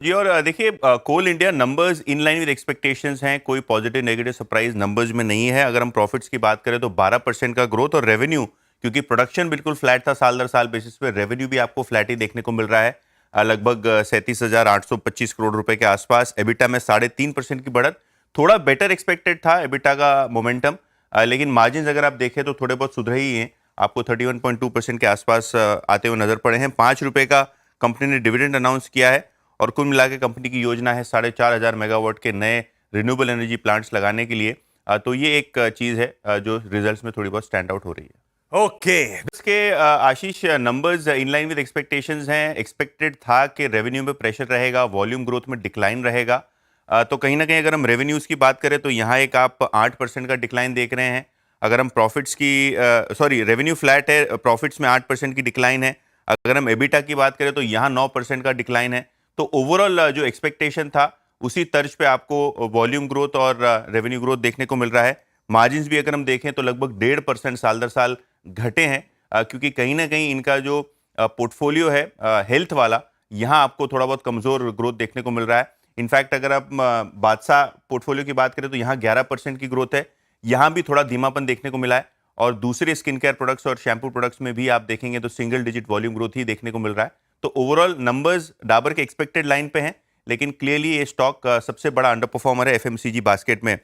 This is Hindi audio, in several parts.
जी। और देखिए, Coal India numbers in line with expectations हैं, कोई पॉजिटिव नेगेटिव सरप्राइज नंबर्स में नहीं है। अगर हम प्रॉफिट्स की बात करें तो 12% का ग्रोथ, और रेवेन्यू क्योंकि प्रोडक्शन बिल्कुल फ्लैट था साल दर साल बेसिस पे, रेवेन्यू भी आपको फ्लैट ही देखने को मिल रहा है। लगभग 37,825 करोड़ रुपए के आसपास। एबिटा में 3.5% की बढ़त, थोड़ा बेटर एक्सपेक्टेड था एबिटा का मोमेंटम, लेकिन मार्जिन अगर आप देखें तो थोड़े बहुत सुधरे ही हैं। आपको 31.2% के आसपास आते हुए नजर पड़े हैं। 5 रुपए का कंपनी ने डिविडेंड अनाउंस किया है, और कुल मिला के कंपनी की योजना है 4,500 मेगावाट के नए रिन्यूएबल एनर्जी प्लांट्स लगाने के लिए। तो ये एक चीज़ है जो रिजल्ट्स में थोड़ी बहुत स्टैंड आउट हो रही है। ओके। इसके Ashish, numbers in line with expectations हैं। एक्सपेक्टेड था कि रेवेन्यू में प्रेशर रहेगा, वॉल्यूम ग्रोथ में डिक्लाइन रहेगा। तो कहीं ना कहीं अगर हम रेवेन्यूज़ की बात करें तो यहाँ एक आप 8% का डिक्लाइन देख रहे हैं। अगर हम प्रॉफिट्स की, सॉरी, रेवेन्यू फ्लैट है, प्रॉफिट्स में 8% की डिक्लाइन है। अगर हम एबिटा की बात करें तो यहाँ 9% का डिक्लाइन है। तो ओवरऑल जो एक्सपेक्टेशन था उसी तर्ज पे आपको वॉल्यूम ग्रोथ और रेवेन्यू ग्रोथ देखने को मिल रहा है। मार्जिन्स भी अगर हम देखें तो लगभग 1.5% साल दर साल घटे हैं, क्योंकि कहीं ना कहीं इनका जो पोर्टफोलियो है हेल्थ वाला, यहाँ आपको थोड़ा बहुत कमजोर ग्रोथ देखने को मिल रहा है। इनफैक्ट अगर आप बादशाह पोर्टफोलियो की बात करें तो यहाँ 11% की ग्रोथ है। यहाँ भी थोड़ा धीमापन देखने को मिला है, और दूसरे स्किन केयर प्रोडक्ट्स और शैम्पू प्रोडक्ट्स में भी आप देखेंगे तो सिंगल डिजिट वॉल्यूम ग्रोथ ही देखने को मिल रहा है। तो ओवरऑल नंबर्स डाबर के एक्सपेक्टेड लाइन पे हैं, लेकिन क्लियरली ये स्टॉक सबसे बड़ा अंडर परफॉर्मर है एफएमसीजी बास्केट में।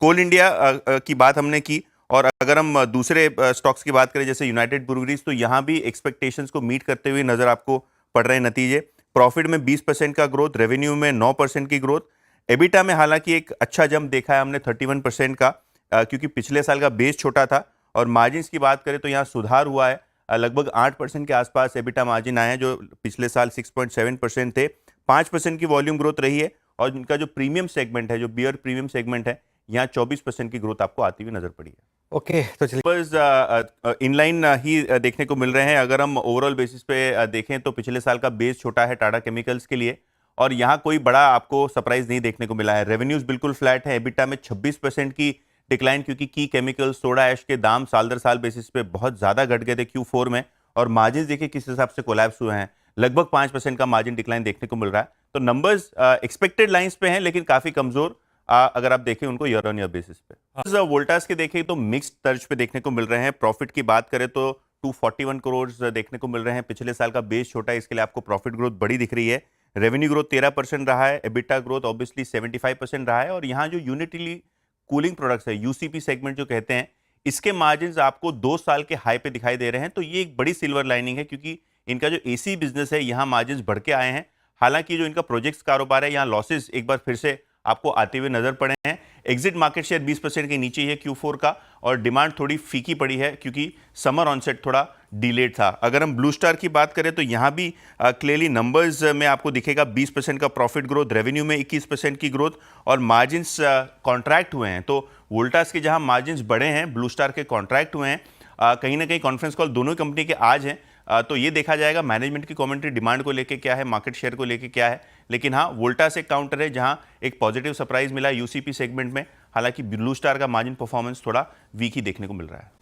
कोल इंडिया की बात हमने की, और अगर हम दूसरे स्टॉक्स की बात करें जैसे यूनाइटेड ब्रूवरीज, तो यहाँ भी एक्सपेक्टेशंस को मीट करते हुए नजर आपको पड़ रहे हैं नतीजे। प्रॉफिट में 20% का ग्रोथ, रेवेन्यू में 9% की ग्रोथ। एबिटा में हालांकि एक अच्छा जंप देखा है हमने 31% का, क्योंकि पिछले साल का बेस छोटा था। और मार्जिन की बात करें तो यहाँ सुधार हुआ है, लगभग 8% के आसपास एबिटा मार्जिन आए हैं, जो पिछले साल 6.7% थे। 5% की वॉल्यूम ग्रोथ रही है, और इनका जो प्रीमियम सेगमेंट है, जो बियर प्रीमियम सेगमेंट है, यहाँ 24% की ग्रोथ आपको आती हुई नजर पड़ी है। ओके, तो चलिए। बस इनलाइन ही देखने को मिल रहे हैं। अगर हम ओवरऑल बेसिस पे देखें तो पिछले साल का बेस छोटा है टाटा केमिकल्स के लिए, और यहाँ कोई बड़ा आपको सरप्राइज नहीं देखने को मिला है। रेवेन्यूज बिल्कुल फ्लैट है, एबिटा में 26% की डिक्लाइन, क्योंकि की केमिकल सोडा ऐश के दाम साल दर साल बेसिस पे बहुत ज्यादा घट गए थे Q4 में, और मार्जिन देखिए किस हिसाब से कोलैप्स हुए हैं। लगभग 5% का मार्जिन डिक्लाइन देखने को मिल रहा है। तो नंबर्स एक्सपेक्टेड लाइंस पे हैं, लेकिन काफी कमजोर अगर आप देखें उनको ईयर ऑन ईयर बेसिस पे। वोल्टास के देखें तो मिक्स्ड तर्ज पे देखने को मिल रहे हैं। प्रॉफिट की बात करें तो 241 करोड़ देखने को मिल रहे हैं। पिछले साल का बेस छोटा है, इसके लिए आपको प्रॉफिट ग्रोथ बड़ी दिख रही है। रेवेन्यू ग्रोथ 13% रहा है, एबिटा ग्रोथ ऑब्वियसली 75% रहा है। और यहाँ जो यूनिटली कूलिंग प्रोडक्ट्स है, यूसीपी सेगमेंट जो कहते हैं, इसके मार्जिन आपको 2 साल के हाई पे दिखाई दे रहे हैं। तो ये एक बड़ी सिल्वर लाइनिंग है, क्योंकि इनका जो एसी बिजनेस है यहाँ मार्जिन बढ़ के आए हैं। हालांकि जो इनका प्रोजेक्ट्स कारोबार है यहाँ लॉसेस एक बार फिर से आपको आते हुए नजर पड़े हैं। एग्जिट मार्केट शेयर 20% के नीचे ही है Q4 का, और डिमांड थोड़ी फीकी पड़ी है क्योंकि समर ऑनसेट थोड़ा डिलेड था। अगर हम ब्लू स्टार की बात करें तो यहाँ भी क्लियरली नंबर्स में आपको दिखेगा 20% का प्रॉफिट ग्रोथ, रेवेन्यू में 21% की ग्रोथ, और मार्जिन्स कॉन्ट्रैक्ट हुए हैं। तो वोल्टास के जहां मार्जिन्स बढ़े हैं, ब्लू स्टार के कॉन्ट्रैक्ट हुए हैं। कहीं ना कहीं कॉन्फ्रेंस कॉल दोनों कंपनी के आज हैं, तो ये देखा जाएगा मैनेजमेंट की कमेंट्री डिमांड को लेके क्या है, मार्केट शेयर को लेके क्या है। लेकिन हाँ, वोल्टास एक काउंटर है जहां एक पॉजिटिव सरप्राइज मिला यूसीपी सेगमेंट में। हालांकि ब्लू स्टार का मार्जिन परफॉर्मेंस थोड़ा वीक ही देखने को मिल रहा है।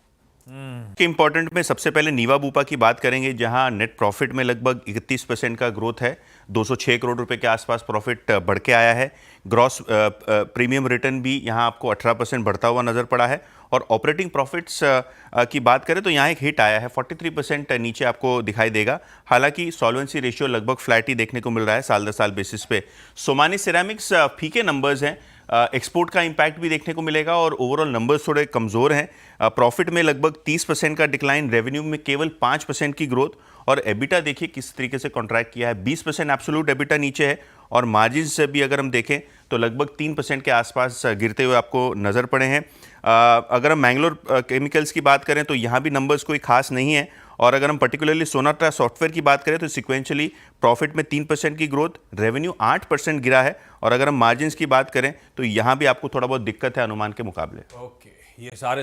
के इंपॉर्टेंट में सबसे पहले नीवा बूपा की बात करेंगे, जहां नेट प्रॉफिट में लगभग 31% का ग्रोथ है। 206 करोड़ रुपए के आसपास प्रॉफिट बढ़ के आया है। ग्रॉस प्रीमियम रिटर्न भी यहां आपको 18% बढ़ता हुआ नजर पड़ा है। और ऑपरेटिंग प्रॉफिट्स की बात करें तो यहाँ एक हिट आया है, 43% नीचे आपको दिखाई देगा। हालांकि सॉल्वेंसी रेशियो लगभग फ्लैट ही देखने को मिल रहा है साल दर साल बेसिस पे। सोमानी सिरेमिक्स फीके नंबर्स हैं, एक्सपोर्ट का इंपैक्ट भी देखने को मिलेगा, और ओवरऑल नंबर्स थोड़े कमजोर हैं। प्रॉफिट में लगभग 30% का डिक्लाइन, रेवेन्यू में केवल 5% की ग्रोथ, और एबिटा देखिए किस तरीके से कॉन्ट्रैक्ट किया है। 20% एब्सोल्यूट एबिटा नीचे है, और मार्जिन से भी अगर हम देखें तो लगभग 3% के आसपास गिरते हुए आपको नजर पड़े हैं। अगर हम मैंगलोर केमिकल्स की बात करें तो यहाँ भी नंबर्स कोई खास नहीं है। और अगर हम पर्टिकुलरली सोनाटा सॉफ्टवेयर की बात करें तो सिक्वेंशली प्रॉफिट में 3% की ग्रोथ, रेवेन्यू 8% गिरा है। और अगर हम मार्जिन्स की बात करें तो यहाँ भी आपको थोड़ा बहुत दिक्कत है अनुमान के मुकाबले। ओके, ये सारे